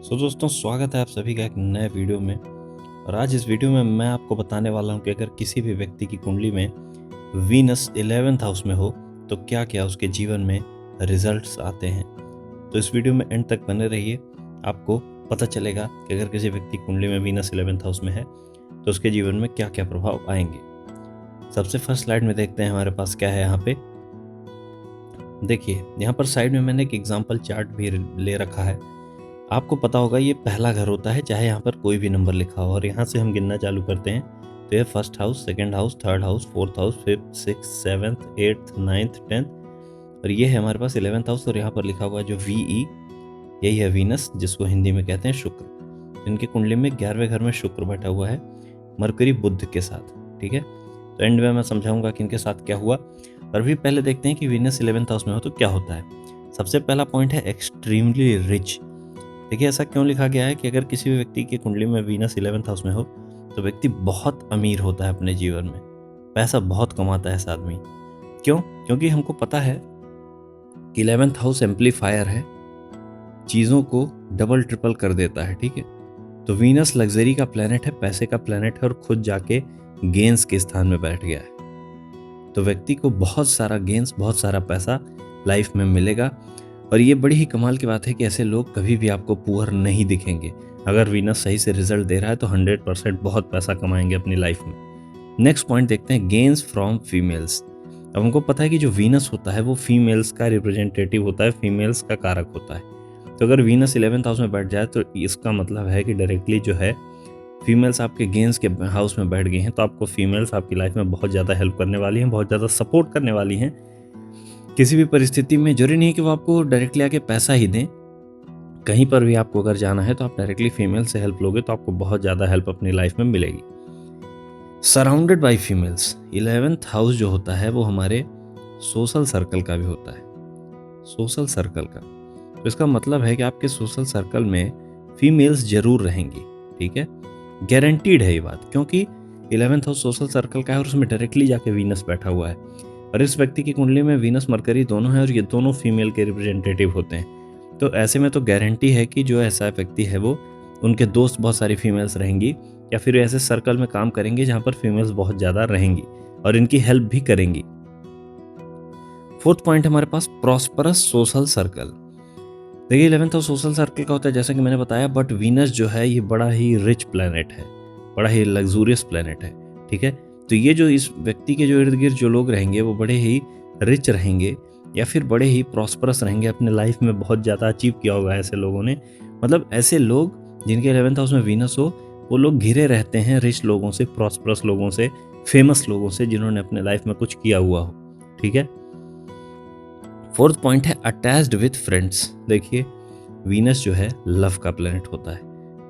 दोस्तों, स्वागत है आप सभी का एक नए वीडियो में। और आज इस वीडियो में मैं आपको बताने वाला हूं कि अगर किसी भी व्यक्ति की कुंडली में वीनस 11th हाउस में हो तो क्या क्या उसके जीवन में रिजल्ट्स आते हैं। तो इस वीडियो में एंड तक बने रहिए, आपको पता चलेगा कि अगर किसी व्यक्ति की कुंडली में वीनस 11th हाउस में है तो उसके जीवन में क्या क्या प्रभाव आएंगे। सबसे फर्स्ट स्लाइड में देखते हैं हमारे पास क्या है। यहाँ पे देखिए, यहाँ पर साइड में मैंने एक एग्जाम्पल चार्ट भी ले रखा है। आपको पता होगा ये पहला घर होता है, चाहे यहाँ पर कोई भी नंबर लिखा हो, और यहाँ से हम गिनना चालू करते हैं तो ये first house, second house, third house, fourth house, fifth, six, seventh, eighth, ninth, tenth, और ये है हमारे पास 11th हाउस। और यहाँ पर लिखा हुआ है जो VE, यही है वीनस, जिसको हिंदी में कहते हैं शुक्र। इनकी कुंडली में 11वें घर में शुक्र बैठा हुआ है मरकरी बुध के साथ। ठीक है, तो एंड में मैं समझाऊंगा कि इनके साथ क्या हुआ। और भी पहले देखते हैं कि वीनस 11th हाउस में हो तो क्या होता है। सबसे पहला पॉइंट है एक्सट्रीमली रिच। देखिए, ऐसा क्यों लिखा गया है कि अगर किसी भी व्यक्ति की कुंडली में वीनस 11th हाउस में हो तो व्यक्ति बहुत अमीर होता है अपने जीवन में, पैसा बहुत कमाता है ऐसा आदमी। क्यों? क्योंकि हमको पता है कि 11th हाउस एम्पलीफायर है, चीज़ों को डबल ट्रिपल कर देता है। ठीक है, तो वीनस लग्जरी का प्लैनेट है, पैसे का प्लैनेट है, और खुद जाके गेंस के स्थान में बैठ गया है। तो व्यक्ति को बहुत सारा गेंस, बहुत सारा पैसा लाइफ में मिलेगा। और ये बड़ी ही कमाल की बात है कि ऐसे लोग कभी भी आपको पुअर नहीं दिखेंगे। अगर वीनस सही से रिजल्ट दे रहा है तो 100% बहुत पैसा कमाएंगे अपनी लाइफ में। नेक्स्ट पॉइंट देखते हैं, गेन्स फ्रॉम फीमेल्स। अब हमको पता है कि जो वीनस होता है वो फीमेल्स का रिप्रेजेंटेटिव होता है, फीमेल्स का कारक होता है। तो अगर वीनस 11th हाउस में बैठ जाए तो इसका मतलब है कि डायरेक्टली जो है फीमेल्स आपके गेंस के हाउस में बैठ गई हैं, तो आपको फीमेल्स आपकी लाइफ में बहुत ज़्यादा हेल्प करने वाली हैं, बहुत ज़्यादा सपोर्ट करने वाली हैं। किसी भी परिस्थिति में जरूरी नहीं है कि वो आपको डायरेक्टली आके पैसा ही दें। कहीं पर भी आपको अगर जाना है तो आप डायरेक्टली फीमेल से हेल्प लोगे तो आपको बहुत ज़्यादा हेल्प अपनी लाइफ में मिलेगी। Surrounded by females, 11th house जो होता है वो हमारे सोशल सर्कल का भी होता है, सोशल सर्कल का। तो इसका मतलब है कि आपके सोशल सर्कल में फीमेल्स जरूर रहेंगी। ठीक है, गारंटीड है ये बात, क्योंकि 11th हाउस सोशल सर्कल का है और उसमें डायरेक्टली जाके वीनस बैठा हुआ है। और इस व्यक्ति की कुंडली में वीनस मरकरी दोनों है और ये दोनों फीमेल के रिप्रेजेंटेटिव होते हैं। तो ऐसे में तो गारंटी है कि जो ऐसा व्यक्ति है वो, उनके दोस्त बहुत सारी फीमेल्स रहेंगी, या फिर ऐसे सर्कल में काम करेंगे जहाँ पर फीमेल्स बहुत ज़्यादा रहेंगी और इनकी हेल्प भी करेंगी। फोर्थ पॉइंट हमारे पास प्रॉस्परस सोशल सर्कल। देखिए, 11th हाउस सोशल सर्कल का होता है जैसा कि मैंने बताया, बट वीनस जो है ये बड़ा ही रिच प्लैनेट है, बड़ा ही लग्जूरियस प्लैनेट है। ठीक है, तो ये जो इस व्यक्ति के जो इर्द गिर्द जो लोग रहेंगे वो बड़े ही रिच रहेंगे या फिर बड़े ही प्रॉस्परस रहेंगे, अपने लाइफ में बहुत ज़्यादा अचीव किया होगा ऐसे लोगों ने। मतलब ऐसे लोग जिनके 11th हाउस में वीनस हो, वो लोग घिरे रहते हैं रिच लोगों से, प्रॉस्परस लोगों से, फेमस लोगों से, जिन्होंने अपने लाइफ में कुछ किया हुआ हो। ठीक है, फोर्थ पॉइंट है अटैच्ड विथ फ्रेंड्स। देखिए, वीनस जो है लव का प्लैनेट होता है,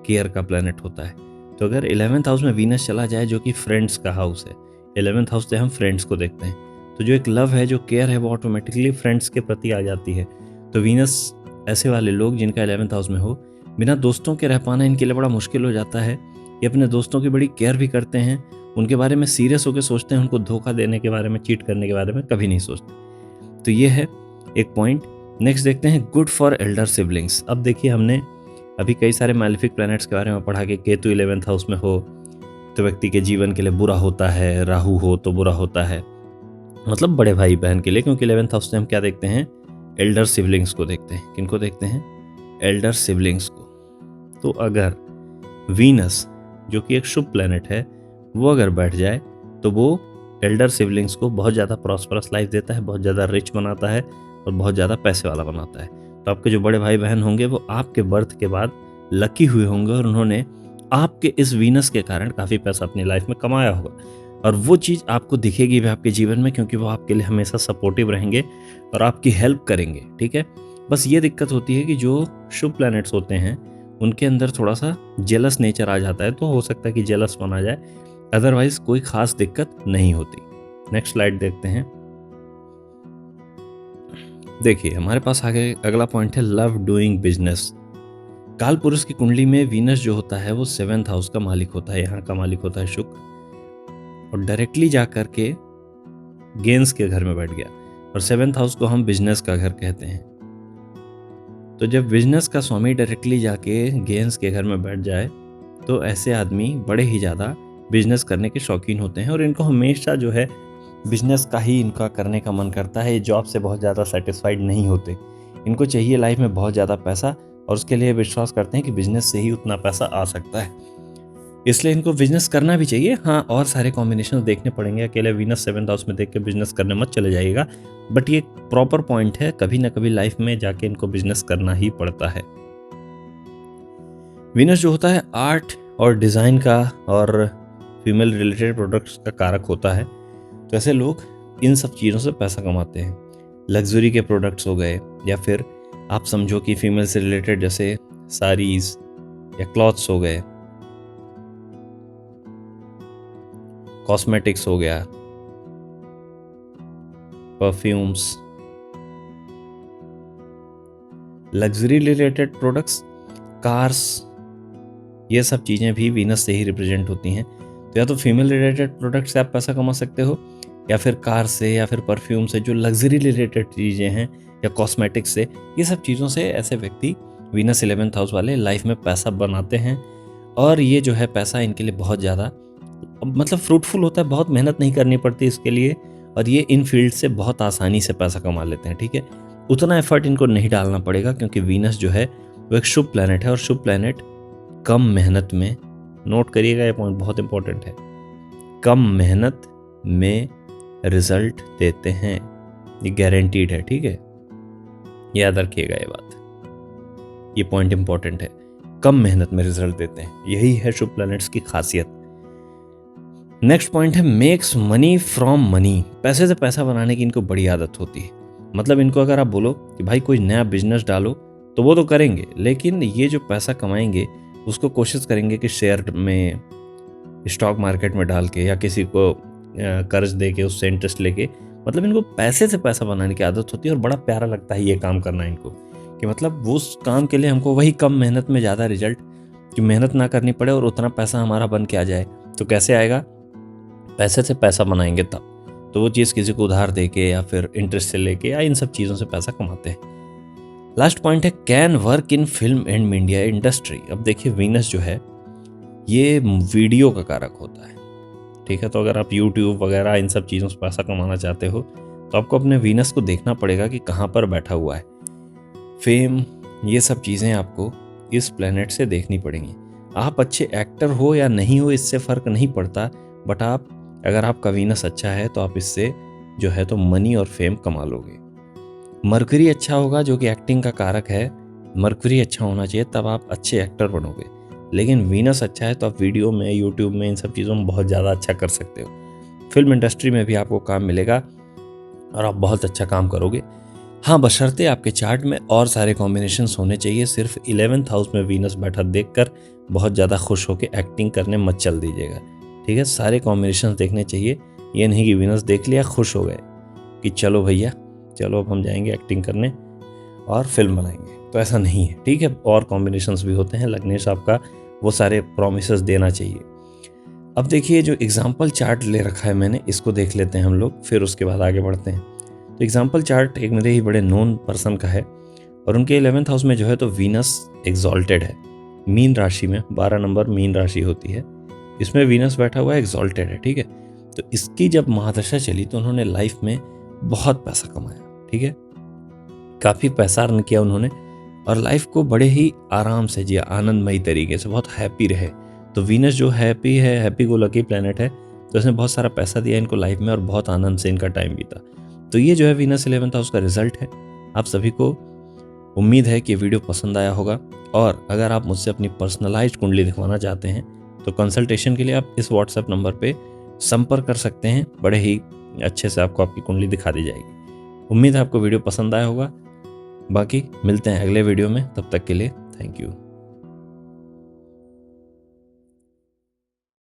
केयर का प्लैनेट होता है। तो अगर 11th हाउस में वीनस चला जाए जो कि फ्रेंड्स का हाउस है, 11th हाउस से हम फ्रेंड्स को देखते हैं, तो जो एक लव है, जो केयर है, वो ऑटोमेटिकली फ्रेंड्स के प्रति आ जाती है। तो वीनस, ऐसे वाले लोग जिनका 11th हाउस में हो, बिना दोस्तों के रह पाना इनके लिए बड़ा मुश्किल हो जाता है। ये अपने दोस्तों की बड़ी केयर भी करते हैं, उनके बारे में सीरियस होकर सोचते हैं, उनको धोखा देने के बारे में, चीट करने के बारे में कभी नहीं सोचते। तो ये है एक पॉइंट। नेक्स्ट देखते हैं गुड फॉर एल्डर सिबलिंग्स। अब देखिए, हमने अभी कई सारे मैलिफिक प्लैनेट्स के बारे में पढ़ा कि केतु 11th हाउस में हो तो व्यक्ति के जीवन के लिए बुरा होता है, राहु हो तो बुरा होता है, मतलब बड़े भाई बहन के लिए। क्योंकि 11th हाउस से हम क्या देखते हैं, एल्डर सिबलिंग्स को देखते हैं। किनको देखते हैं? एल्डर सिबलिंग्स को। तो अगर वीनस, जो कि एक शुभ प्लैनेट है, वो अगर बैठ जाए तो वो एल्डर सिबलिंग्स को बहुत ज़्यादा प्रॉस्परस लाइफ देता है, बहुत ज़्यादा रिच बनाता है और बहुत ज़्यादा पैसे वाला बनाता है। तो आपके जो बड़े भाई बहन होंगे वो आपके बर्थ के बाद लकी हुए होंगे और उन्होंने आपके इस वीनस के कारण काफ़ी पैसा अपनी लाइफ में कमाया होगा, और वो चीज़ आपको दिखेगी भी आपके जीवन में, क्योंकि वो आपके लिए हमेशा सपोर्टिव रहेंगे और आपकी हेल्प करेंगे। ठीक है, बस ये दिक्कत होती है कि जो शुभ प्लैनेट्स होते हैं उनके अंदर थोड़ा सा जेलस नेचर आ जाता है, तो हो सकता है कि जेलस बना जाए, अदरवाइज कोई खास दिक्कत नहीं होती। नेक्स्ट स्लाइड देखते हैं। देखिए, हमारे पास आगे अगला पॉइंट है लव डूइंग बिजनेस। काल पुरुष की कुंडली में वीनस जो होता है वो 7th हाउस का मालिक होता है, यहाँ का मालिक होता है शुक्र, और डायरेक्टली जा करके गेंस के घर में बैठ गया। और 7th हाउस को हम बिजनेस का घर कहते हैं। तो जब बिजनेस का स्वामी डायरेक्टली जाके गेंस के घर में बैठ जाए तो ऐसे आदमी बड़े ही ज़्यादा बिजनेस करने के शौकीन होते हैं और इनको हमेशा जो है बिजनेस का ही इनका करने का मन करता है। ये जॉब से बहुत ज़्यादा सेटिस्फाइड नहीं होते, इनको चाहिए लाइफ में बहुत ज़्यादा पैसा और उसके लिए विश्वास करते हैं कि बिजनेस से ही उतना पैसा आ सकता है, इसलिए इनको बिजनेस करना भी चाहिए। हाँ, और सारे कॉम्बिनेशन देखने पड़ेंगे, अकेले वीनस 7th हाउस में देख के बिजनेस करने मत चले जाइएगा, बट ये प्रॉपर पॉइंट है, कभी ना कभी लाइफ में जाके इनको बिजनेस करना ही पड़ता है। वीनस जो होता है आर्ट और डिज़ाइन का और फीमेल रिलेटेड प्रोडक्ट्स का कारक होता है, तो ऐसे लोग इन सब चीज़ों से पैसा कमाते हैं। लग्जरी के प्रोडक्ट्स हो गए, या फिर आप समझो कि फीमेल से रिलेटेड जैसे साड़ीज या क्लॉथ्स हो गए, कॉस्मेटिक्स हो गया, perfumes, luxury related products, cars, ये सब चीज़ें भी वीनस से ही रिप्रेजेंट होती हैं। तो या तो फीमेल रिलेटेड प्रोडक्ट से आप पैसा कमा सकते हो, या फिर कार से, या फिर परफ्यूम से, जो लग्जरी रिलेटेड चीज़ें हैं, या कॉस्मेटिक्स से, ये सब चीज़ों से ऐसे व्यक्ति वीनस 11th हाउस वाले लाइफ में पैसा बनाते हैं। और ये जो है पैसा इनके लिए बहुत ज़्यादा मतलब फ्रूटफुल होता है, बहुत मेहनत नहीं करनी पड़ती इसके लिए, और ये इन फील्ड से बहुत आसानी से पैसा कमा लेते हैं। ठीक है, उतना एफर्ट इनको नहीं डालना पड़ेगा, क्योंकि वीनस जो है वो एक शुभ प्लैनेट है, और शुभ प्लैनेट कम मेहनत में, नोट करिएगा ये पॉइंट बहुत इंपॉर्टेंट है, कम मेहनत में रिजल्ट देते हैं, ये गारंटीड है। ठीक है, याद रखिएगा ये बात, ये पॉइंट इंपॉर्टेंट है, कम मेहनत में रिजल्ट देते हैं, यही है शुभ प्लैनेट्स की खासियत। नेक्स्ट पॉइंट है मेक्स मनी फ्रॉम मनी, पैसे से पैसा बनाने की इनको बड़ी आदत होती है। मतलब इनको अगर आप बोलो कि भाई कोई नया बिजनेस डालो तो वो तो करेंगे, लेकिन ये जो पैसा कमाएंगे उसको कोशिश करेंगे कि शेयर में, स्टॉक मार्केट में डाल के, या किसी को कर्ज दे के उससे इंटरेस्ट लेके, मतलब इनको पैसे से पैसा बनाने की आदत होती है। और बड़ा प्यारा लगता है ये काम करना इनको, कि मतलब वो उस काम के लिए हमको वही कम मेहनत में ज़्यादा रिजल्ट, कि मेहनत ना करनी पड़े और उतना पैसा हमारा बन के आ जाए। तो कैसे आएगा? पैसे से पैसा बनाएंगे तब, तो वो चीज़ किसी को उधार दे के या फिर इंटरेस्ट से लेके, या इन सब चीज़ों से पैसा कमाते हैं। लास्ट पॉइंट है can work in film and media industry. अब देखिए वीनस जो है ये वीडियो का कारक होता है। ठीक है, तो अगर आप यूट्यूब वगैरह इन सब चीज़ों से पैसा कमाना चाहते हो तो आपको अपने वीनस को देखना पड़ेगा कि कहाँ पर बैठा हुआ है। फेम, ये सब चीज़ें आपको इस प्लेनेट से देखनी पड़ेंगी। आप अच्छे एक्टर हो या नहीं हो इससे फ़र्क नहीं पड़ता, बट आप अगर आपका वीनस अच्छा है तो आप इससे जो है तो मनी और फेम कमा लोगे। मरकरी अच्छा होगा जो कि एक्टिंग का कारक है, मरकरी अच्छा होना चाहिए, तब आप अच्छे एक्टर बनोगे। लेकिन वीनस अच्छा है तो आप वीडियो में, यूट्यूब में, इन सब चीज़ों में बहुत ज़्यादा अच्छा कर सकते हो। फिल्म इंडस्ट्री में भी आपको काम मिलेगा और आप बहुत अच्छा काम करोगे। हाँ, बशर्ते आपके चार्ट में और सारे कॉम्बिनेशंस होने चाहिए। सिर्फ 11th हाउस में वीनस बैठा देखकर बहुत ज़्यादा खुश होकर एक्टिंग करने मत चल दीजिएगा। ठीक है, सारे कॉम्बिनेशंस देखने चाहिए। ये नहीं कि वीनस देख लिया खुश हो गए कि चलो भैया चलो अब हम जाएंगे एक्टिंग करने और फिल्म बनाएंगे, तो ऐसा नहीं है। ठीक है, और कॉम्बिनेशंस भी होते हैं, लग्नेश आपका वो सारे प्रॉमिसेस देना चाहिए। अब देखिए जो एग्जाम्पल चार्ट ले रखा है मैंने, इसको देख लेते हैं हम लोग, फिर उसके बाद आगे बढ़ते हैं। तो एग्जाम्पल चार्ट एक मेरे ही बड़े नोन पर्सन का है, और उनके 11th हाउस में जो है तो वीनस एग्जॉल्टेड है, मीन राशि में, 12 नंबर मीन राशि होती है, इसमें वीनस बैठा हुआ है, एग्जॉल्टेड है। ठीक है, तो इसकी जब महादशा चली तो उन्होंने लाइफ में बहुत पैसा कमाया। ठीक है, काफ़ी पैसा अर्न किया उन्होंने, और लाइफ को बड़े ही आराम से जिया, आनंदमयी तरीके से, बहुत हैप्पी रहे। तो वीनस जो हैप्पी है, हैप्पी गो लकी प्लैनेट है, तो इसने बहुत सारा पैसा दिया इनको लाइफ में और बहुत आनंद से इनका टाइम बीता। तो ये जो है वीनस 11th हाउस का रिजल्ट है। आप सभी को उम्मीद है कि वीडियो पसंद आया होगा, और अगर आप मुझसे अपनी पर्सनलाइज्ड कुंडली दिखवाना चाहते हैं तो कंसल्टेशन के लिए आप इस व्हाट्सएप नंबर पे संपर्क कर सकते हैं। बड़े ही अच्छे से आपको आपकी कुंडली दिखा दी जाएगी। उम्मीद है आपको वीडियो पसंद आया होगा। बाकी मिलते हैं अगले वीडियो में, तब तक के लिए थैंक यू।